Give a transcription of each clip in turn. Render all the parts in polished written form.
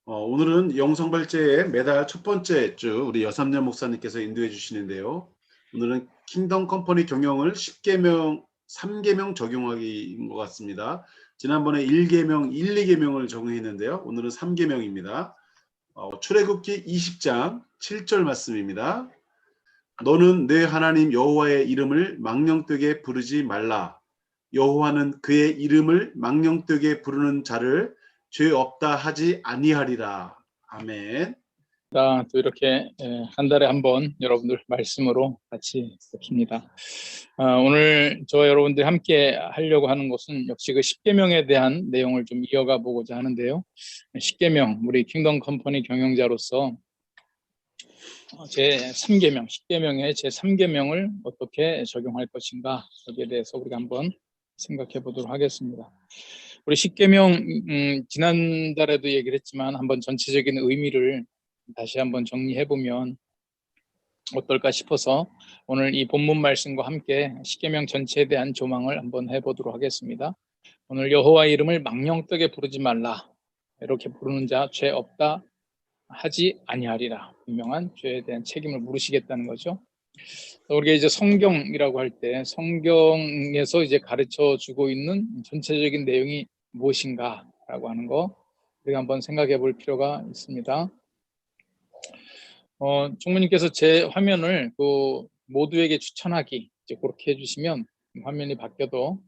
오늘은 영성발제의 매달 첫 번째 주 우리 여삼년 목사님께서 인도해 주시는데요. 오늘은 킹덤 컴퍼니 경영을 10계명, 3계명 적용하기인 것 같습니다. 지난번에 1계명, 1, 2계명을 적용했는데요. 오늘은 3계명입니다. 출애굽기 20장 7절 말씀입니다. 너는 내 하나님 여호와의 이름을 망령되게 부르지 말라. 여호와는 그의 이름을 망령되게 부르는 자를 죄 없다 하지 아니하리라. 아멘. 또 이렇게 한 달에 한 번 여러분들 말씀으로 같이 뵙습니다. 오늘 저와 여러분들이 함께 하려고 하는 것은 역시 그 10계명에 대한 내용을 좀 이어가 보고자 하는데요. 10계명, 우리 킹덤 컴퍼니 경영자로서 제 3계명, 10계명의 제 3계명을 어떻게 적용할 것인가, 여기에 대해서 우리가 한번 생각해 보도록 하겠습니다. 우리 10계명 지난달에도 얘기를 했지만 한번 전체적인 의미를 다시 한번 정리해 보면 어떨까 싶어서 오늘 이 본문 말씀과 함께 10계명 전체에 대한 조망을 한번 해보도록 하겠습니다. 오늘 여호와의 이름을 망령되게 부르지 말라, 이렇게 부르는 자 죄 없다 하지 아니하리라. 분명한 죄에 대한 책임을 물으시겠다는 거죠. 우리가 이제 성경이라고 할 때 성경에서 이제 가르쳐 주고 있는 전체적인 내용이 무엇인가라고 하는 거 우리가 한번 생각해 볼 필요가 있습니다. 총무님께서 제 화면을 모두에게 추천하기 이제 그렇게 해주시면 화면이 바뀌어도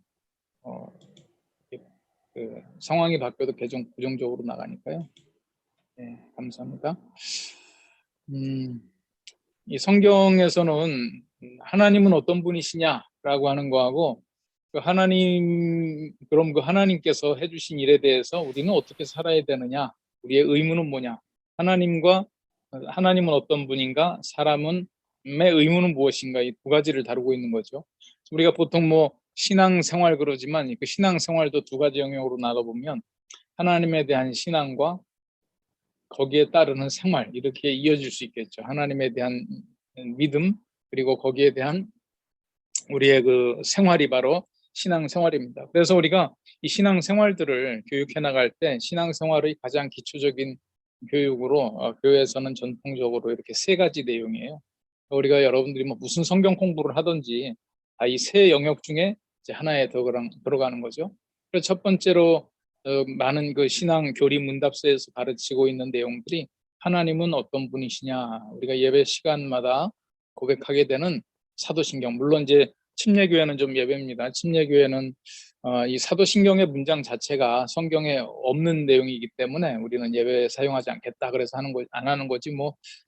상황이 바뀌어도 고정적으로 나가니까요. 네, 감사합니다. 이 성경에서는 하나님은 어떤 분이시냐라고 하는 거하고 그럼 그 하나님께서 해주신 일에 대해서 우리는 어떻게 살아야 되느냐, 우리의 의무는 뭐냐, 하나님은 어떤 분인가, 사람의 의무는 무엇인가, 이 두 가지를 다루고 있는 거죠. 우리가 보통 신앙생활 그러지만 그 신앙생활도 두 가지 영역으로 나눠보면 하나님에 대한 신앙과 거기에 따르는 생활, 이렇게 이어질 수 있겠죠. 하나님에 대한 믿음, 그리고 거기에 대한 우리의 그 생활이 바로 신앙생활입니다. 그래서 우리가 이 신앙생활들을 교육해 나갈 때 신앙생활의 가장 기초적인 교육으로 교회에서는 전통적으로 이렇게 세 가지 내용이에요. 우리가 여러분들이 무슨 성경 공부를 하든지 이 세 영역 중에 이제 하나에 들어가는 거죠. 그래서 첫 번째로 많은 그 신앙 교리 문답서에서 가르치고 있는 내용들이 하나님은 어떤 분이시냐, 우리가 예배 시간마다 고백하게 되는 사도신경, 물론 이제 침례교회는 좀 예배입니다. 침례교회는 이 사도신경의 문장 자체가 성경에 없는 내용이기 때문에 우리는 예배에 사용하지 않겠다 그래서 안 하는 거지,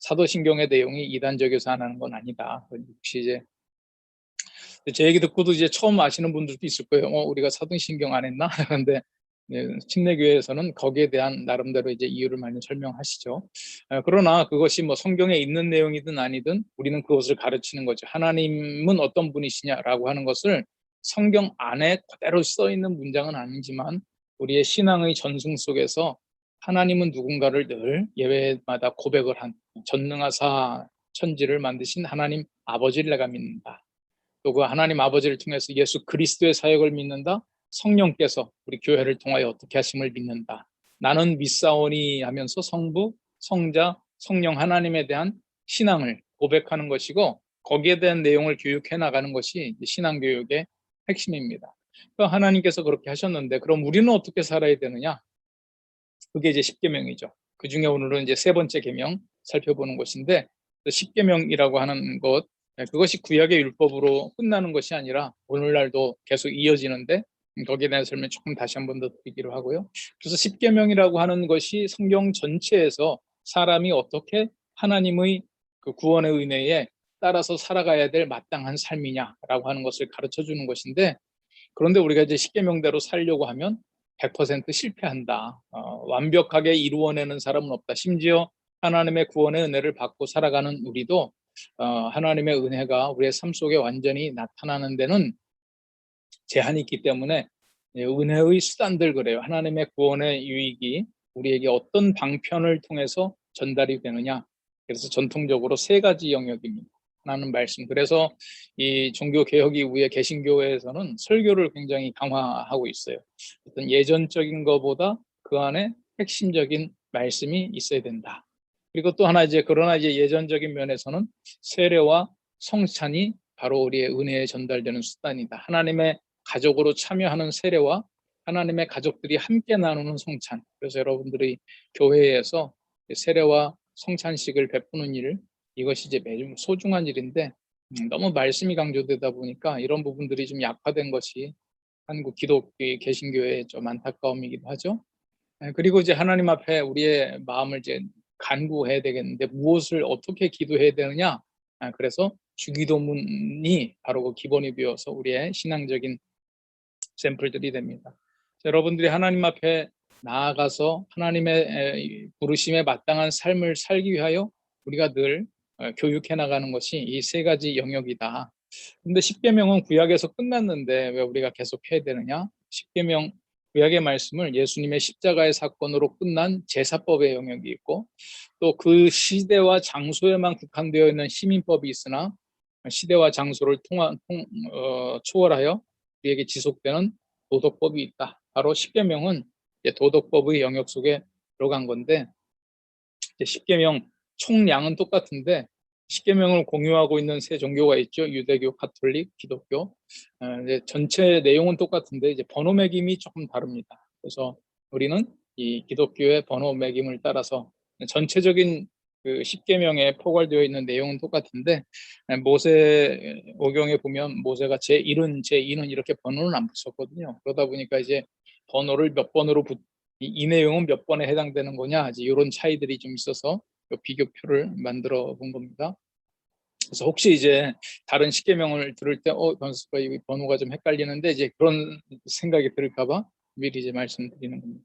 사도신경의 내용이 이단적이어서 안 하는 건 아니다. 혹시 이제 제 얘기 듣고도 이제 처음 아시는 분들도 있을 거예요. 우리가 사도신경 안 했나? 그런데 침례교회에서는 거기에 대한 나름대로 이제 이유를 많이 설명하시죠. 그러나 그것이 성경에 있는 내용이든 아니든 우리는 그것을 가르치는 거죠. 하나님은 어떤 분이시냐라고 하는 것을 성경 안에 그대로 써 있는 문장은 아니지만 우리의 신앙의 전승 속에서 하나님은 누군가를 늘 예배마다 고백을 한 전능하사 천지를 만드신 하나님 아버지를 내가 믿는다. 또 그 하나님 아버지를 통해서 예수 그리스도의 사역을 믿는다. 성령께서 우리 교회를 통하여 어떻게 하심을 믿는다. 나는 믿사오니 하면서 성부, 성자, 성령 하나님에 대한 신앙을 고백하는 것이고 거기에 대한 내용을 교육해 나가는 것이 신앙교육의 핵심입니다. 하나님께서 그렇게 하셨는데 그럼 우리는 어떻게 살아야 되느냐? 그게 이제 10계명이죠. 그 중에 오늘은 이제 세 번째 계명 살펴보는 것인데 10계명이라고 하는 것, 그것이 구약의 율법으로 끝나는 것이 아니라 오늘날도 계속 이어지는데 거기에 대한 설명 조금 다시 한 번 더 드리기로 하고요. 그래서 10계명이라고 하는 것이 성경 전체에서 사람이 어떻게 하나님의 그 구원의 은혜에 따라서 살아가야 될 마땅한 삶이냐라고 하는 것을 가르쳐 주는 것인데, 그런데 우리가 이제 10계명대로 살려고 하면 100% 실패한다. 완벽하게 이루어내는 사람은 없다. 심지어 하나님의 구원의 은혜를 받고 살아가는 우리도 하나님의 은혜가 우리의 삶 속에 완전히 나타나는 데는 제한이 있기 때문에 은혜의 수단들, 그래요. 하나님의 구원의 유익이 우리에게 어떤 방편을 통해서 전달이 되느냐. 그래서 전통적으로 세 가지 영역입니다. 하나는 말씀. 그래서 이 종교 개혁 이후에 개신교회에서는 설교를 굉장히 강화하고 있어요. 어떤 예전적인 것보다 그 안에 핵심적인 말씀이 있어야 된다. 그리고 또 하나 그러나 예전적인 면에서는 세례와 성찬이 바로 우리의 은혜에 전달되는 수단이다. 하나님의 가족으로 참여하는 세례와 하나님의 가족들이 함께 나누는 성찬. 그래서 여러분들이 교회에서 세례와 성찬식을 베푸는 일, 이것이 매우 소중한 일인데 너무 말씀이 강조되다 보니까 이런 부분들이 좀 약화된 것이 한국 기독교의 개신교회의 좀 안타까움이기도 하죠. 그리고 하나님 앞에 우리의 마음을 간구해야 되겠는데 무엇을 어떻게 기도해야 되느냐? 그래서 주기도문이 바로 그 기본이 되어서 우리의 신앙적인 샘플들이 됩니다. 여러분들이 하나님 앞에 나아가서 하나님의 부르심에 마땅한 삶을 살기 위하여 우리가 늘 교육해 나가는 것이 이 세 가지 영역이다. 근데 십계명은 구약에서 끝났는데 왜 우리가 계속 해야 되느냐? 십계명 구약의 말씀을 예수님의 십자가의 사건으로 끝난 제사법의 영역이 있고 또 그 시대와 장소에만 국한되어 있는 시민법이 있으나 시대와 장소를 초월하여 우리에게 지속되는 도덕법이 있다. 바로 십계명은 도덕법의 영역 속에 들어간 건데 십계명 총량은 똑같은데 십계명을 공유하고 있는 세 종교가 있죠. 유대교, 가톨릭, 기독교. 전체 내용은 똑같은데 번호 매김이 조금 다릅니다. 그래서 우리는 이 기독교의 번호 매김을 따라서 전체적인 그 십계명에 포괄되어 있는 내용은 똑같은데 모세 오경에 보면 모세가 제1은 제2는 이렇게 번호는 안 붙였거든요. 그러다 보니까 번호를 몇 번으로 이 내용은 몇 번에 해당되는 거냐 이런 차이들이 좀 있어서 비교표를 만들어 본 겁니다. 그래서 혹시 다른 십계명을 들을 때 변수가 이 번호가 좀 헷갈리는데 그런 생각이 들을까봐 미리 말씀드리는 겁니다.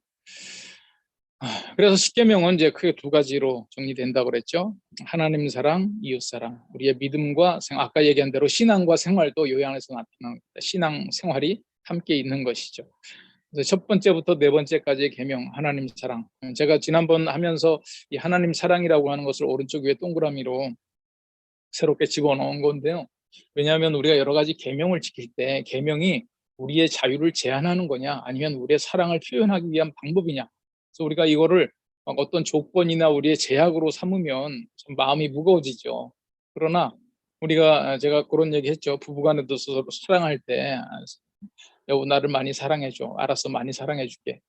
그래서 십계명은 크게 두 가지로 정리된다고 그랬죠. 하나님 사랑, 이웃 사랑. 우리의 믿음과 아까 얘기한 대로 신앙과 생활도 요 안에서 나타나는 겁니다. 신앙 생활이 함께 있는 것이죠. 그래서 첫 번째부터 네 번째까지의 계명, 하나님 사랑. 제가 지난번 하면서 이 하나님 사랑이라고 하는 것을 오른쪽 위에 동그라미로 새롭게 집어넣은 건데요. 왜냐하면 우리가 여러 가지 계명을 지킬 때 계명이 우리의 자유를 제한하는 거냐 아니면 우리의 사랑을 표현하기 위한 방법이냐. 그래서 우리가 이거를 어떤 조건이나 우리의 제약으로 삼으면 좀 마음이 무거워지죠. 그러나 제가 그런 얘기 했죠. 부부간에도 서로 사랑할 때 여보 나를 많이 사랑해줘. 알았어 많이 사랑해줄게.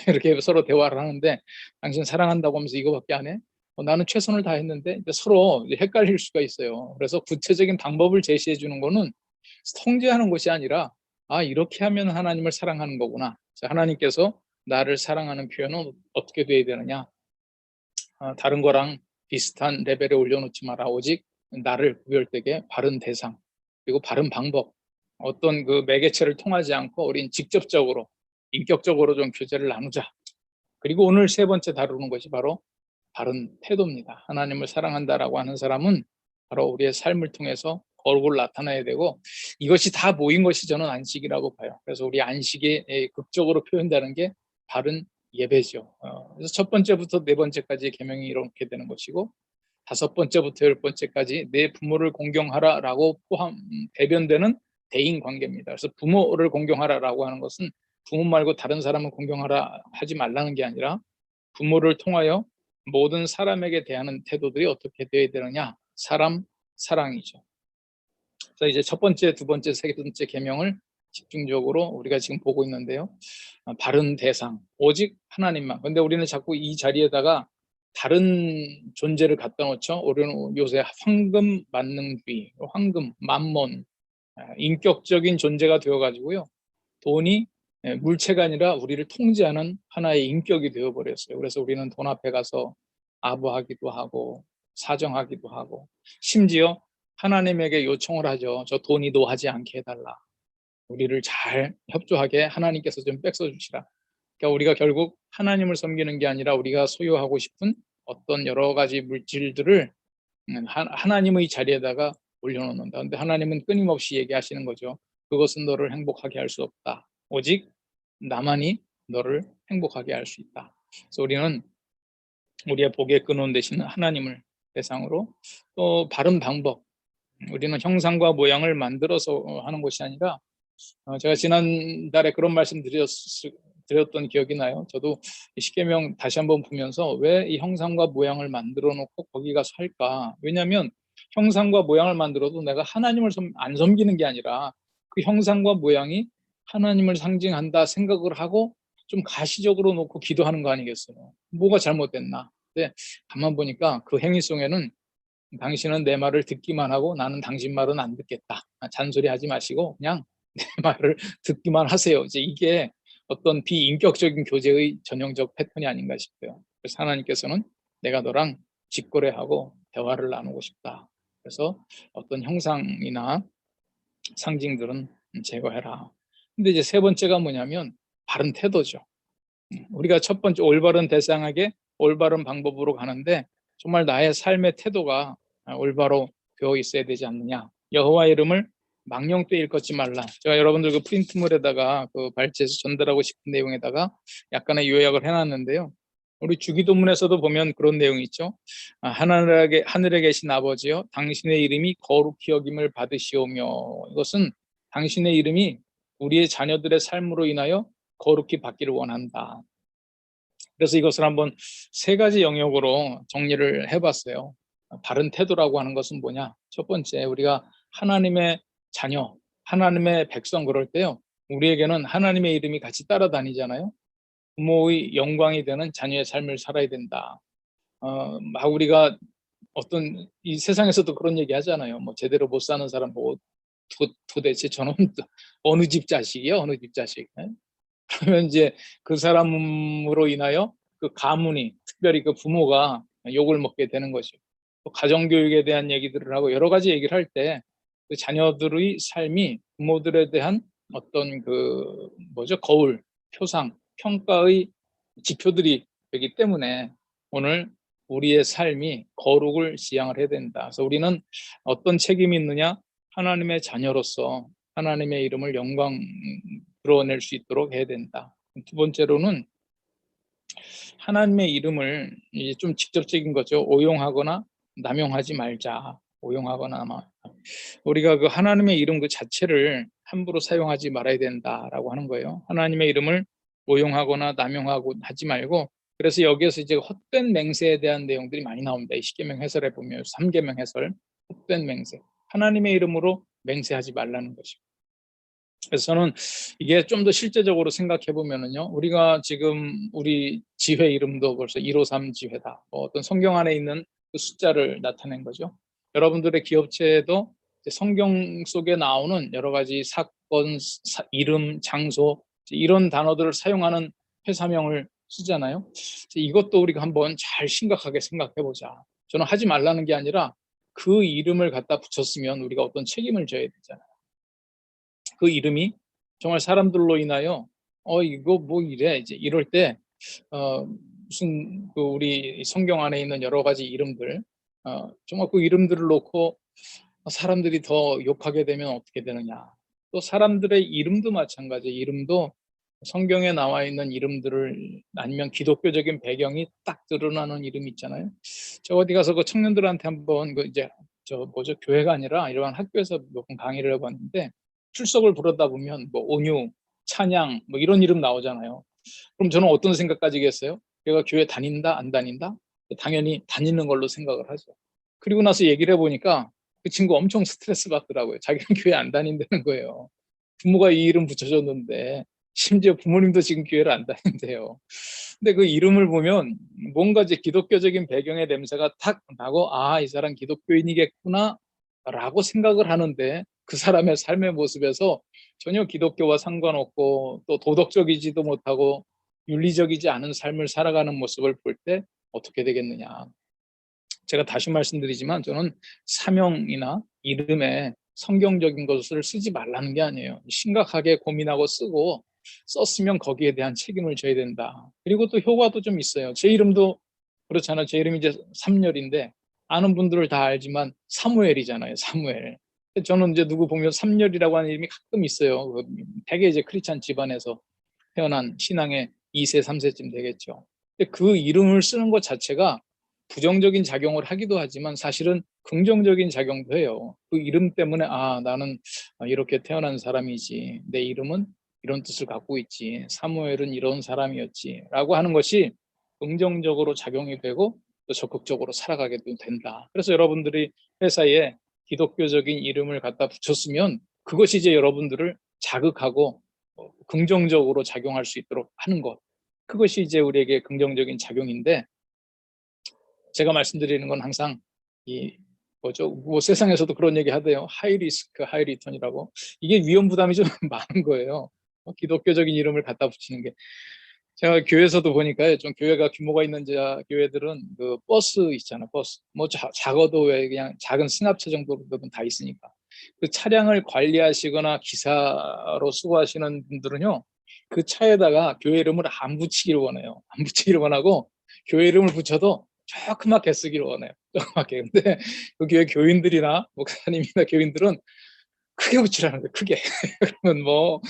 이렇게 서로 대화를 하는데 당신 사랑한다고 하면서 이거밖에 안 해? 나는 최선을 다했는데 서로 헷갈릴 수가 있어요. 그래서 구체적인 방법을 제시해 주는 거는 통제하는 것이 아니라 이렇게 하면 하나님을 사랑하는 거구나. 하나님께서 나를 사랑하는 표현은 어떻게 돼야 되느냐. 다른 거랑 비슷한 레벨에 올려놓지 마라. 오직 나를 구별되게 바른 대상 그리고 바른 방법 어떤 그 매개체를 통하지 않고 우린 직접적으로 인격적으로 좀 교제를 나누자. 그리고 오늘 세 번째 다루는 것이 바로 바른 태도입니다. 하나님을 사랑한다라고 하는 사람은 바로 우리의 삶을 통해서 거룩을 나타내야 되고 이것이 다 모인 것이 저는 안식이라고 봐요. 그래서 우리 안식이 극적으로 표현되는 게 바른 예배죠. 그래서 첫 번째부터 네 번째까지의 계명이 이렇게 되는 것이고 다섯 번째부터 열 번째까지 내 부모를 공경하라라고 대변되는 대인 관계입니다. 그래서 부모를 공경하라라고 하는 것은 부모 말고 다른 사람을 공경하라 하지 말라는 게 아니라 부모를 통하여 모든 사람에게 대하는 태도들이 어떻게 되어야 되느냐? 사람 사랑이죠. 그래서 첫 번째, 두 번째, 세 번째 계명을 집중적으로 우리가 지금 보고 있는데요. 바른 대상, 오직 하나님만. 근데 우리는 자꾸 이 자리에다가 다른 존재를 갖다 놓죠. 우리는 요새 황금 만능주의, 황금, 만몬, 인격적인 존재가 되어가지고요. 돈이 물체가 아니라 우리를 통제하는 하나의 인격이 되어버렸어요. 그래서 우리는 돈 앞에 가서 아부하기도 하고 사정하기도 하고 심지어 하나님에게 요청을 하죠. 저 돈이 노하지 않게 해달라. 우리를 잘 협조하게 하나님께서 좀 백서 주시라. 그러니까 우리가 결국 하나님을 섬기는 게 아니라 우리가 소유하고 싶은 어떤 여러 가지 물질들을 하나님의 자리에다가 올려놓는다. 근데 하나님은 끊임없이 얘기하시는 거죠. 그것은 너를 행복하게 할 수 없다. 오직 나만이 너를 행복하게 할 수 있다. 그래서 우리는 우리의 복의 근원 되시는 하나님을 대상으로 또 바른 방법, 우리는 형상과 모양을 만들어서 하는 것이 아니라 제가 지난달에 그런 말씀 드렸던 기억이 나요. 저도 이 십계명 다시 한번 보면서 왜 이 형상과 모양을 만들어 놓고 거기 가서 할까? 왜냐하면 형상과 모양을 만들어도 내가 하나님을 안 섬기는 게 아니라 그 형상과 모양이 하나님을 상징한다 생각을 하고 좀 가시적으로 놓고 기도하는 거 아니겠어요? 뭐가 잘못됐나? 근데 가만 보니까 그 행위 속에는 당신은 내 말을 듣기만 하고 나는 당신 말은 안 듣겠다. 잔소리하지 마시고 그냥 내 말을 듣기만 하세요. 이제 이게 어떤 비인격적인 교제의 전형적 패턴이 아닌가 싶어요. 그래서 하나님께서는 내가 너랑 직거래하고 대화를 나누고 싶다. 그래서 어떤 형상이나 상징들은 제거해라. 근데 이제 세 번째가 뭐냐면 바른 태도죠. 우리가 첫 번째 올바른 대상에게 올바른 방법으로 가는데 정말 나의 삶의 태도가 올바로 되어 있어야 되지 않느냐. 여호와 이름을 망령되이 일컫지 말라. 제가 여러분들 그 프린트물에다가 그 발제해서 전달하고 싶은 내용에다가 약간의 요약을 해놨는데요. 우리 주기도문에서도 보면 그런 내용이 있죠. 하늘에 계신 아버지여 당신의 이름이 거룩히 여김을 받으시오며. 이것은 당신의 이름이 우리의 자녀들의 삶으로 인하여 거룩히 받기를 원한다. 그래서 이것을 한번 세 가지 영역으로 정리를 해봤어요. 바른 태도라고 하는 것은 뭐냐? 첫 번째, 우리가 하나님의 자녀, 하나님의 백성 그럴 때요. 우리에게는 하나님의 이름이 같이 따라다니잖아요. 부모의 영광이 되는 자녀의 삶을 살아야 된다. 우리가 어떤 이 세상에서도 그런 얘기 하잖아요. 뭐 제대로 못 사는 사람 뭐 도대체 저놈 어느 집 자식이야? 어느 집 자식? 그러면 이제 그 사람으로 인하여 그 가문이 특별히 그 부모가 욕을 먹게 되는 거죠. 또 가정교육에 대한 얘기들을 하고 여러 가지 얘기를 할 때 그 자녀들의 삶이 부모들에 대한 어떤 그 뭐죠? 거울, 표상, 평가의 지표들이 되기 때문에 오늘 우리의 삶이 거룩을 지향을 해야 된다. 그래서 우리는 어떤 책임이 있느냐? 하나님의 자녀로서 하나님의 이름을 영광 드러낼 수 있도록 해야 된다. 두 번째로는 하나님의 이름을 이제 좀 직접적인 거죠. 오용하거나 남용하지 말자. 오용하거나 우리가 그 하나님의 이름 그 자체를 함부로 사용하지 말아야 된다라고 하는 거예요. 하나님의 이름을 오용하거나 남용하고 하지 말고 그래서 여기에서 이제 헛된 맹세에 대한 내용들이 많이 나옵니다. 이 십계명 해설에 보면 3계명 해설 헛된 맹세. 하나님의 이름으로 맹세하지 말라는 것이고. 그래서 저는 이게 좀 더 실제적으로 생각해 보면은요, 우리가 지금 우리 지회 이름도 벌써 153 지회다. 어떤 성경 안에 있는 그 숫자를 나타낸 거죠. 여러분들의 기업체에도 성경 속에 나오는 여러 가지 사건, 이름, 장소 이런 단어들을 사용하는 회사명을 쓰잖아요. 이것도 우리가 한번 잘 심각하게 생각해 보자. 저는 하지 말라는 게 아니라 그 이름을 갖다 붙였으면 우리가 어떤 책임을 져야 되잖아요. 그 이름이 정말 사람들로 인하여 이거 뭐 이래 이제 이럴 때 무슨 그 우리 성경 안에 있는 여러 가지 이름들 정말 그 이름들을 놓고 사람들이 더 욕하게 되면 어떻게 되느냐. 또 사람들의 이름도 마찬가지. 이름도 성경에 나와 있는 이름들을 아니면 기독교적인 배경이 딱 드러나는 이름 있잖아요. 저 어디 가서 그 청년들한테 한번 그 이제 저 뭐죠 교회가 아니라 이러한 학교에서 몇 번 강의를 해봤는데 출석을 부르다 보면 뭐 온유, 찬양 뭐 이런 이름 나오잖아요. 그럼 저는 어떤 생각 가지겠어요? 내가 교회 다닌다 안 다닌다? 당연히 다니는 걸로 생각을 하죠. 그리고 나서 얘기를 해보니까 그 친구 엄청 스트레스 받더라고요. 자기는 교회 안 다닌다는 거예요. 부모가 이 이름 붙여줬는데 심지어 부모님도 지금 교회를 안 다닌대요. 근데 그 이름을 보면 뭔가 이제 기독교적인 배경의 냄새가 탁 나고 이 사람 기독교인이겠구나 라고 생각을 하는데 그 사람의 삶의 모습에서 전혀 기독교와 상관없고 또 도덕적이지도 못하고 윤리적이지 않은 삶을 살아가는 모습을 볼 때 어떻게 되겠느냐. 제가 다시 말씀드리지만 저는 사명이나 이름에 성경적인 것을 쓰지 말라는 게 아니에요. 심각하게 고민하고 쓰고 썼으면 거기에 대한 책임을 져야 된다. 그리고 또 효과도 좀 있어요. 제 이름도 그렇잖아요. 제 이름이 이제 삼열인데 아는 분들을 다 알지만 사무엘이잖아요. 사무엘. 저는 이제 누구 보면 삼열이라고 하는 이름이 가끔 있어요. 되게 이제 크리스찬 집안에서 태어난 신앙의 2세, 3세쯤 되겠죠. 근데 그 이름을 쓰는 것 자체가 부정적인 작용을 하기도 하지만 사실은 긍정적인 작용도 해요. 그 이름 때문에 나는 이렇게 태어난 사람이지. 내 이름은 이런 뜻을 갖고 있지. 사무엘은 이런 사람이었지라고 하는 것이 긍정적으로 작용이 되고 또 적극적으로 살아가게도 된다. 그래서 여러분들이 회사에 기독교적인 이름을 갖다 붙였으면 그것이 이제 여러분들을 자극하고 긍정적으로 작용할 수 있도록 하는 것. 그것이 이제 우리에게 긍정적인 작용인데 제가 말씀드리는 건 항상 이 뭐죠? 뭐 세상에서도 그런 얘기 하대요. 하이 리스크, 하이 리턴이라고. 이게 위험 부담이 좀 많은 거예요. 기독교적인 이름을 갖다 붙이는 게. 제가 교회에서도 보니까요, 좀 교회가 규모가 있는 교회들은 그 버스 있잖아요, 버스. 뭐 작아도 왜 그냥 작은 승합차 정도로는 다 있으니까. 그 차량을 관리하시거나 기사로 수고하시는 분들은요, 그 차에다가 교회 이름을 안 붙이기를 원해요. 안 붙이기를 원하고 교회 이름을 붙여도 조그맣게 쓰기를 원해요. 조그맣게. 근데 그 교회 교인들이나 목사님이나 교인들은 크게 붙이라는 거예요. 크게. 그러면 뭐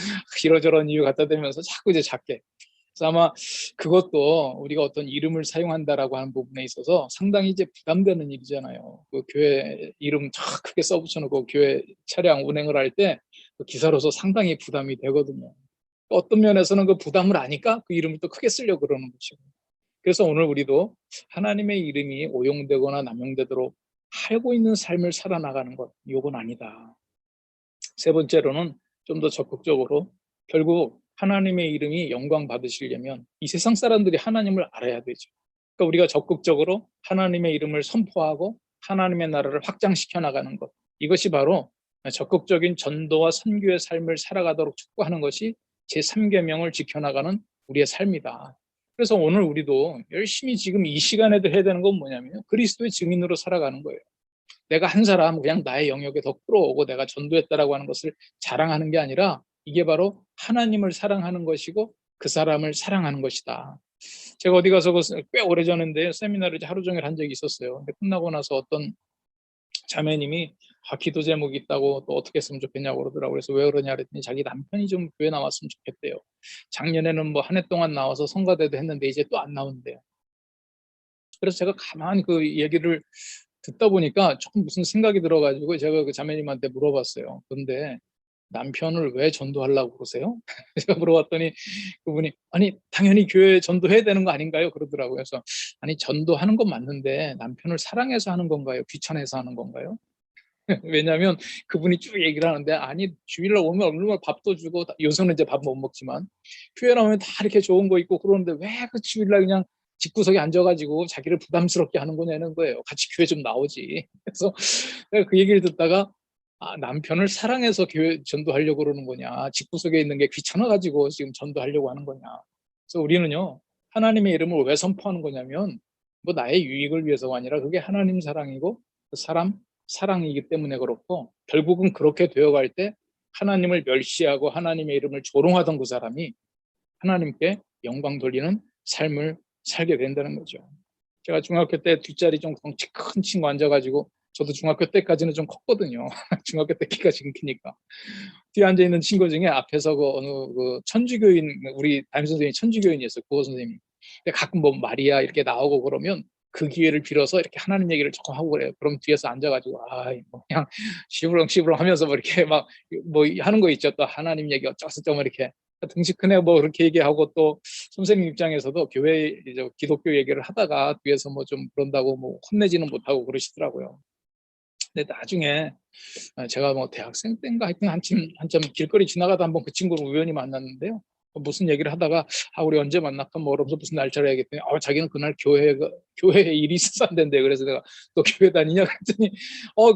이러저런 이유 갖다 대면서 자꾸 이제 작게. 그래서 아마 그것도 우리가 어떤 이름을 사용한다라고 하는 부분에 있어서 상당히 이제 부담되는 일이잖아요. 그 교회 이름 쫙 크게 써붙여놓고 교회 차량 운행을 할 때 그 기사로서 상당히 부담이 되거든요. 어떤 면에서는 그 부담을 아니까 그 이름을 또 크게 쓰려고 그러는 것이고. 그래서 오늘 우리도 하나님의 이름이 오용되거나 남용되도록 알고 있는 삶을 살아나가는 것, 이건 아니다. 세 번째로는 좀 더 적극적으로 결국 하나님의 이름이 영광 받으시려면 이 세상 사람들이 하나님을 알아야 되죠. 그러니까 우리가 적극적으로 하나님의 이름을 선포하고 하나님의 나라를 확장시켜 나가는 것. 이것이 바로 적극적인 전도와 선교의 삶을 살아가도록 축복하는 것이 제3계명을 지켜나가는 우리의 삶이다. 그래서 오늘 우리도 열심히 지금 이 시간에도 해야 되는 건 뭐냐면 그리스도의 증인으로 살아가는 거예요. 내가 한 사람 그냥 나의 영역에 더 끌어오고 내가 전도했다라고 하는 것을 자랑하는 게 아니라 이게 바로 하나님을 사랑하는 것이고 그 사람을 사랑하는 것이다. 제가 어디 가서 꽤 오래전인데 세미나를 하루 종일 한 적이 있었어요. 근데 끝나고 나서 어떤 자매님이 기도 제목이 있다고 또 어떻게 했으면 좋겠냐고 그러더라고요. 그래서 왜 그러냐 그랬더니 자기 남편이 좀 교회 나왔으면 좋겠대요. 작년에는 뭐 한 해 동안 나와서 성가대도 했는데 이제 또 안 나온대요. 그래서 제가 가만히 그 얘기를 듣다 보니까 조금 무슨 생각이 들어가지고 제가 그 자매님한테 물어봤어요. 근데 남편을 왜 전도하려고 그러세요? 제가 물어봤더니 그분이 아니 당연히 교회 전도해야 되는 거 아닌가요? 그러더라고요. 그래서 아니 전도하는 건 맞는데 남편을 사랑해서 하는 건가요? 귀찮아서 하는 건가요? 왜냐하면 그분이 쭉 얘기를 하는데 아니 주일날 오면 얼마나 밥도 주고 요새는 이제 밥 못 먹지만 교회 나오면 다 이렇게 좋은 거 있고 그러는데 왜 그 주일날 그냥 집구석에 앉아가지고 자기를 부담스럽게 하는 거냐는 거예요. 같이 교회 좀 나오지. 그래서 내가 그 얘기를 듣다가 남편을 사랑해서 교회 전도하려고 그러는 거냐 집구석에 있는 게 귀찮아가지고 지금 전도하려고 하는 거냐. 그래서 우리는요 하나님의 이름을 왜 선포하는 거냐면 뭐 나의 유익을 위해서가 아니라 그게 하나님 사랑이고 그 사람 사랑이기 때문에 그렇고 결국은 그렇게 되어갈 때 하나님을 멸시하고 하나님의 이름을 조롱하던 그 사람이 하나님께 영광 돌리는 삶을 살게 된다는 거죠. 제가 중학교 때 뒷자리 좀 덩치 큰 친구 앉아가지고 저도 중학교 때까지는 좀 컸거든요. 중학교 때 키가 지금 크니까. 뒤에 앉아 있는 친구 중에 앞에서 그 어느 그 천주교인 우리 담임 선생님이 천주교인이었어요. 국어 선생님이. 근데 가끔 뭐 마리아 이렇게 나오고 그러면 그 기회를 빌어서 이렇게 하나님 얘기를 조금 하고 그래요. 그럼 뒤에서 앉아가지고 뭐 그냥 시부렁시부렁 하면서 뭐 이렇게 막 뭐 하는 거 있죠. 또 하나님 얘기 어쩌고저쩌고 이렇게 등치 큰 애 뭐 그렇게 얘기하고 또 선생님 입장에서도 교회 이제 기독교 얘기를 하다가 뒤에서 뭐 좀 그런다고 뭐 혼내지는 못하고 그러시더라고요. 근데 나중에 제가 뭐 대학생 때인가 하여튼 한참 길거리 지나가다 한번 그 친구를 우연히 만났는데요. 무슨 얘기를 하다가 우리 언제 만날까 뭐 그러면서 무슨 날짜를 얘기했더니 자기는 그날 교회에 일이 있어서 안 된대. 그래서 내가 또 교회 다니냐 그랬더니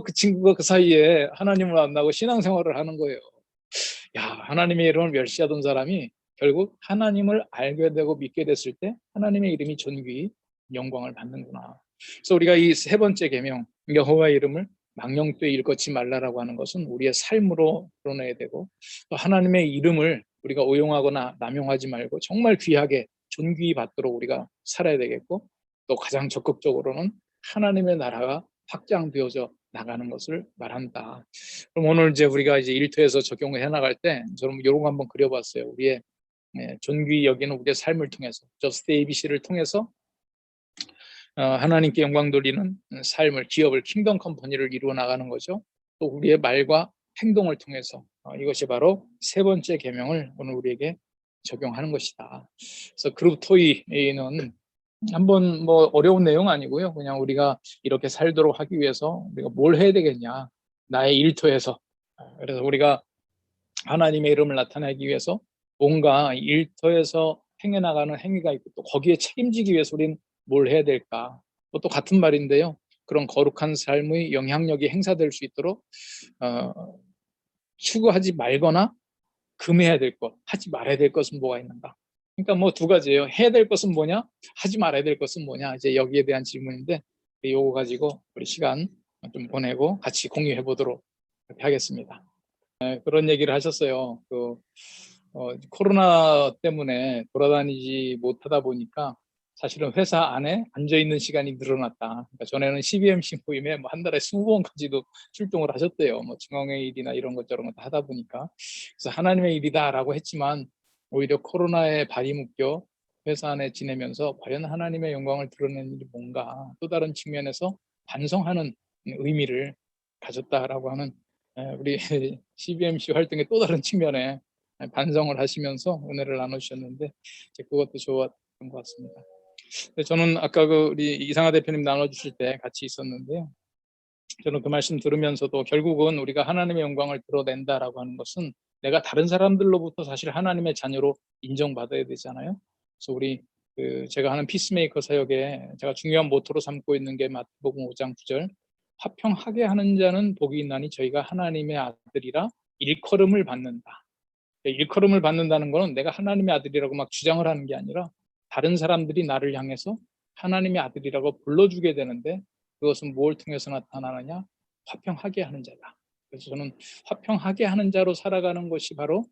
그 친구가 그 사이에 하나님을 만나고 신앙생활을 하는 거예요. 야, 하나님의 이름을 멸시하던 사람이 결국 하나님을 알게 되고 믿게 됐을 때 하나님의 이름이 존귀히 영광을 받는구나. 그래서 우리가 이 세 번째 계명 여호와의 이름을 망령되이 일컫지 말라라고 하는 것은 우리의 삶으로 드러내야 되고 또 하나님의 이름을 우리가 오용하거나 남용하지 말고 정말 귀하게 존귀히 받도록 우리가 살아야 되겠고 또 가장 적극적으로는 하나님의 나라가 확장되어져 나가는 것을 말한다. 그럼 오늘 이제 우리가 이제 일터에서 적용을 해 나갈 때 저는 이런 거 한번 그려봤어요. 우리의 존귀히 여기는 우리의 삶을 통해서 저스트 ABC를 통해서 하나님께 영광 돌리는 삶을 기업을 킹덤 컴퍼니를 이루어 나가는 거죠. 또 우리의 말과 행동을 통해서 이것이 바로 세 번째 계명을 오늘 우리에게 적용하는 것이다. 그래서 그룹 토의는 한번 뭐 어려운 내용 아니고요. 그냥 우리가 이렇게 살도록 하기 위해서 우리가 뭘 해야 되겠냐. 나의 일터에서. 그래서 우리가 하나님의 이름을 나타내기 위해서 뭔가 일터에서 행해 나가는 행위가 있고 또 거기에 책임지기 위해서 우리는 뭘 해야 될까? 또 같은 말인데요. 그런 거룩한 삶의 영향력이 행사될 수 있도록 추구하지 말거나 금해야 될 것, 하지 말아야 될 것은 뭐가 있는가? 그러니까 뭐 두 가지예요. 해야 될 것은 뭐냐? 하지 말아야 될 것은 뭐냐? 이제 여기에 대한 질문인데 요거 가지고 우리 시간 좀 보내고 같이 공유해 보도록 하겠습니다. 그런 얘기를 하셨어요. 코로나 때문에 돌아다니지 못하다 보니까 사실은 회사 안에 앉아 있는 시간이 늘어났다. 그러니까 전에는 CBMC 모임에 뭐 한 달에 20번까지도 출동을 하셨대요. 뭐 중앙회 일이나 이런 것 저런 것 하다 보니까. 그래서 하나님의 일이다라고 했지만 오히려 코로나에 발이 묶여 회사 안에 지내면서 과연 하나님의 영광을 드러내는 일이 뭔가 또 다른 측면에서 반성하는 의미를 가졌다라고 하는 우리 CBMC 활동의 또 다른 측면에 반성을 하시면서 은혜를 나누셨는데 그것도 좋았던 것 같습니다. 저는 아까 우리 이상하 대표님 나눠주실 때 같이 있었는데요. 저는 그 말씀 들으면서도 결국은 우리가 하나님의 영광을 드러낸다라고 하는 것은 내가 다른 사람들로부터 사실 하나님의 자녀로 인정받아야 되잖아요. 그래서 우리 제가 하는 피스메이커 사역에 제가 중요한 모토로 삼고 있는 게 마태복음 5장 9절 화평하게 하는 자는 복이 있나니 저희가 하나님의 아들이라 일컬음을 받는다. 일컬음을 받는다는 것은 내가 하나님의 아들이라고 막 주장을 하는 게 아니라 다른 사람들이 나를 향해서 하나님의 아들이라고 불러주게 되는데 그것은 무엇을 통해서 나타나느냐? 화평하게 하는 자다. 그래서 저는 화평하게 하는 자로 살아가는 것이 바로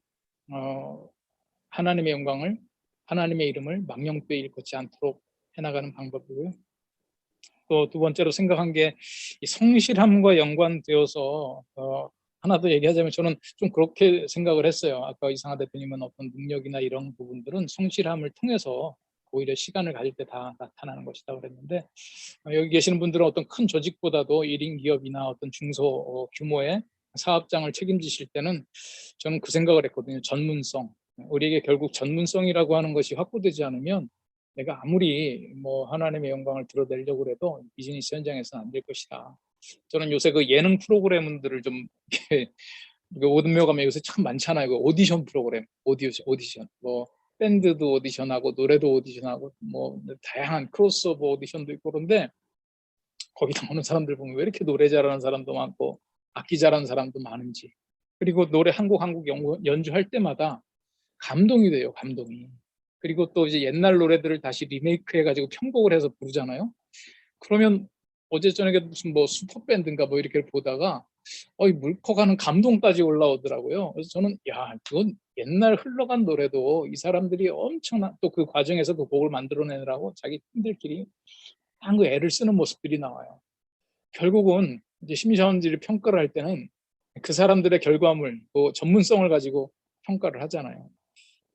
하나님의 영광을, 하나님의 이름을 망령되이 일컫지 않도록 해나가는 방법이고요. 또 두 번째로 생각한 게 성실함과 연관되어서 하나 더 얘기하자면 저는 좀 그렇게 생각을 했어요. 아까 이상하 대표님은 어떤 능력이나 이런 부분들은 성실함을 통해서 오히려 시간을 가질 때 다 나타나는 것이다 그랬는데 여기 계시는 분들은 어떤 큰 조직보다도 1인 기업이나 어떤 중소 규모의 사업장을 책임지실 때는 저는 그 생각을 했거든요. 전문성. 우리에게 결국 전문성이라고 하는 것이 확보되지 않으면 내가 아무리 뭐 하나님의 영광을 드러내려고 해도 비즈니스 현장에서는 안 될 것이다. 저는 요새 그 예능 프로그램들을 좀 오든묘 가면 요새 참 많잖아요. 그 오디션 프로그램, 오디션, 뭐 밴드도 오디션하고 노래도 오디션하고 뭐 다양한 크로스오버 오디션도 있고 그런데 거기 나오는 사람들 보면 왜 이렇게 노래 잘하는 사람도 많고 악기 잘하는 사람도 많은지 그리고 노래 한 곡 한 곡 연주할 때마다 감동이 돼요. 감동이. 그리고 또 이제 옛날 노래들을 다시 리메이크 해가지고 편곡을 해서 부르잖아요. 그러면 어제 저녁에 무슨 뭐 슈퍼밴드인가 뭐 이렇게 보다가 이 물컥하는 감동까지 올라오더라고요. 그래서 저는 야, 그건 옛날 흘러간 노래도 이 사람들이 엄청난 또 그 과정에서 그 곡을 만들어내느라고 자기 팀들끼리 한 그 애를 쓰는 모습들이 나와요. 결국은 이제 심사위원들이 평가를 할 때는 그 사람들의 결과물, 또 전문성을 가지고 평가를 하잖아요.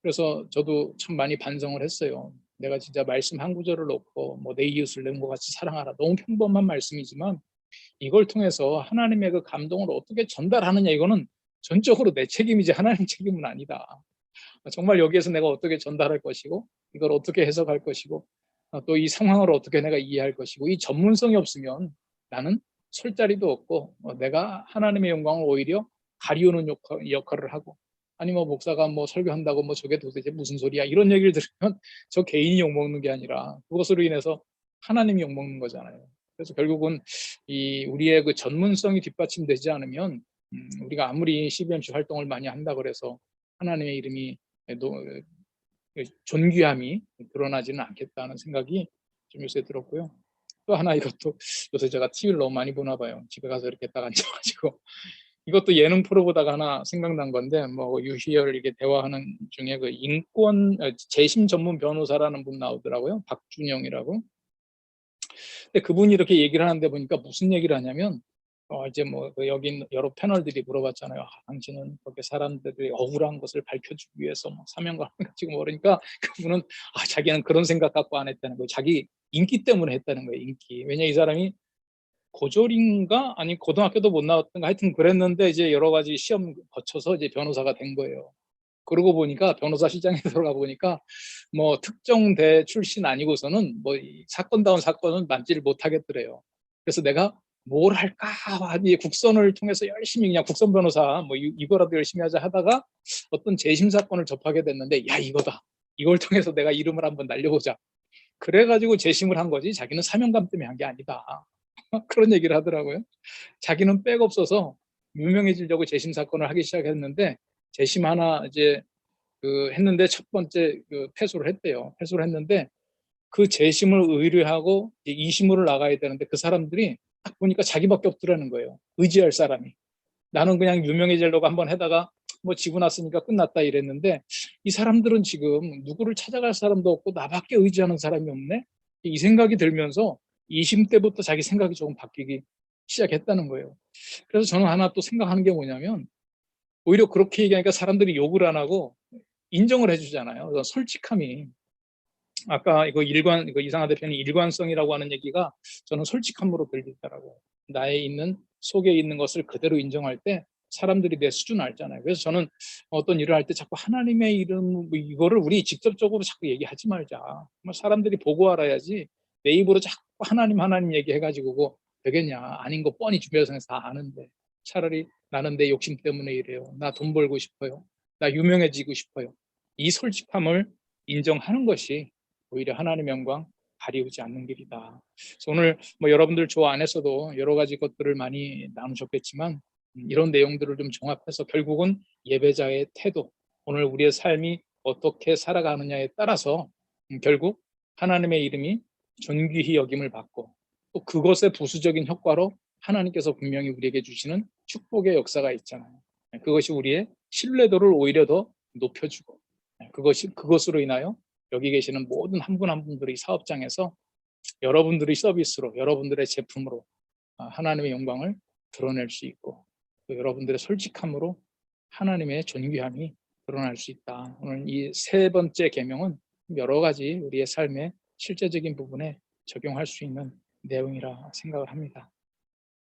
그래서 저도 참 많이 반성을 했어요. 내가 진짜 말씀 한 구절을 놓고 뭐 내 이웃을 내 몸과 같이 사랑하라. 너무 평범한 말씀이지만 이걸 통해서 하나님의 그 감동을 어떻게 전달하느냐 이거는 전적으로 내 책임이지 하나님 책임은 아니다. 정말 여기에서 내가 어떻게 전달할 것이고 이걸 어떻게 해석할 것이고 또 이 상황을 어떻게 내가 이해할 것이고 이 전문성이 없으면 나는 설 자리도 없고 내가 하나님의 영광을 오히려 가리우는 역할을 하고 아니 뭐 목사가 뭐 설교한다고 뭐 저게 도대체 무슨 소리야 이런 얘기를 들으면 저 개인이 욕먹는 게 아니라 그것으로 인해서 하나님이 욕먹는 거잖아요. 그래서 결국은 이 우리의 그 전문성이 뒷받침되지 않으면 우리가 아무리 CBMC 활동을 많이 한다 그래서 하나님의 이름이 존귀함이 드러나지는 않겠다는 생각이 좀 요새 들었고요. 또 하나 이것도 요새 제가 TV를 너무 많이 보나 봐요. 집에 가서 이렇게 딱 앉아가지고 이것도 예능 프로 보다가 하나 생각난 건데 뭐 유희열 이렇게 대화하는 중에 그 인권 재심 전문 변호사라는 분 나오더라고요. 박준영이라고. 근데 그분이 이렇게 얘기를 하는데 보니까 무슨 얘기를 하냐면 이제 뭐 여기 여러 패널들이 물어봤잖아요. 당신은 그렇게 사람들이 억울한 것을 밝혀주기 위해서 뭐 사명감을 가지고 뭐 그러니까 그분은 자기는 그런 생각 갖고 안 했다는 거예요. 자기 인기 때문에 했다는 거예요. 인기. 왜냐 이 사람이 고졸인가 아니 고등학교도 못 나왔던가 하여튼 그랬는데 이제 여러 가지 시험 거쳐서 이제 변호사가 된 거예요. 그러고 보니까 변호사 시장에 들어가 보니까 뭐 특정대 출신 아니고서는 뭐 이 사건다운 사건은 만지를 못하겠더래요. 그래서 내가 뭘 할까? 아니 국선을 통해서 열심히 그냥 국선 변호사 뭐 이거라도 열심히 하자 하다가 어떤 재심 사건을 접하게 됐는데 야 이거다. 이걸 통해서 내가 이름을 한번 날려보자. 그래가지고 재심을 한 거지 자기는 사명감 때문에 한 게 아니다. 그런 얘기를 하더라고요. 자기는 백 없어서 유명해지려고 재심 사건을 하기 시작했는데 재심 하나 이제 했는데 첫 번째 패소를 했대요. 패소를 했는데 그 재심을 의뢰하고 이제 2심으로 나가야 되는데 그 사람들이 딱 보니까 자기밖에 없더라는 거예요. 의지할 사람이. 나는 그냥 유명해지려고 한번 해다가 뭐 지고 났으니까 끝났다 이랬는데 이 사람들은 지금 누구를 찾아갈 사람도 없고 나밖에 의지하는 사람이 없네. 이 생각이 들면서 2심 때부터 자기 생각이 조금 바뀌기 시작했다는 거예요. 그래서 저는 하나 또 생각하는 게 뭐냐면 오히려 그렇게 얘기하니까 사람들이 욕을 안 하고 인정을 해주잖아요. 그래서 솔직함이 아까 이거 이상하 대표님 일관성이라고 하는 얘기가 저는 솔직함으로 들리더라고요. 나의 있는 속에 있는 것을 그대로 인정할 때 사람들이 내 수준을 알잖아요. 그래서 저는 어떤 일을 할 때 자꾸 하나님의 이름 뭐 이거를 우리 직접적으로 자꾸 얘기하지 말자. 사람들이 보고 알아야지 내 입으로 자꾸 하나님 얘기해가지고 그거 되겠냐. 아닌 거 뻔히 주변에서 다 아는데 차라리 나는 내 욕심 때문에 이래요. 나 돈 벌고 싶어요. 나 유명해지고 싶어요. 이 솔직함을 인정하는 것이 오히려 하나님의 영광 가리우지 않는 길이다. 그래서 오늘 뭐 여러분들 조 안에서도 여러 가지 것들을 많이 나누셨겠지만 이런 내용들을 좀 종합해서 결국은 예배자의 태도, 오늘 우리의 삶이 어떻게 살아가느냐에 따라서 결국 하나님의 이름이 존귀히 여김을 받고 또 그것의 부수적인 효과로 하나님께서 분명히 우리에게 주시는 축복의 역사가 있잖아요. 그것이 우리의 신뢰도를 오히려 더 높여주고 그것으로 인하여 여기 계시는 모든 한 분 한 분들이 사업장에서 여러분들의 서비스로 여러분들의 제품으로 하나님의 영광을 드러낼 수 있고 또 여러분들의 솔직함으로 하나님의 존귀함이 드러날 수 있다. 오늘 이 세 번째 계명은 여러 가지 우리의 삶의 실제적인 부분에 적용할 수 있는 내용이라 생각을 합니다.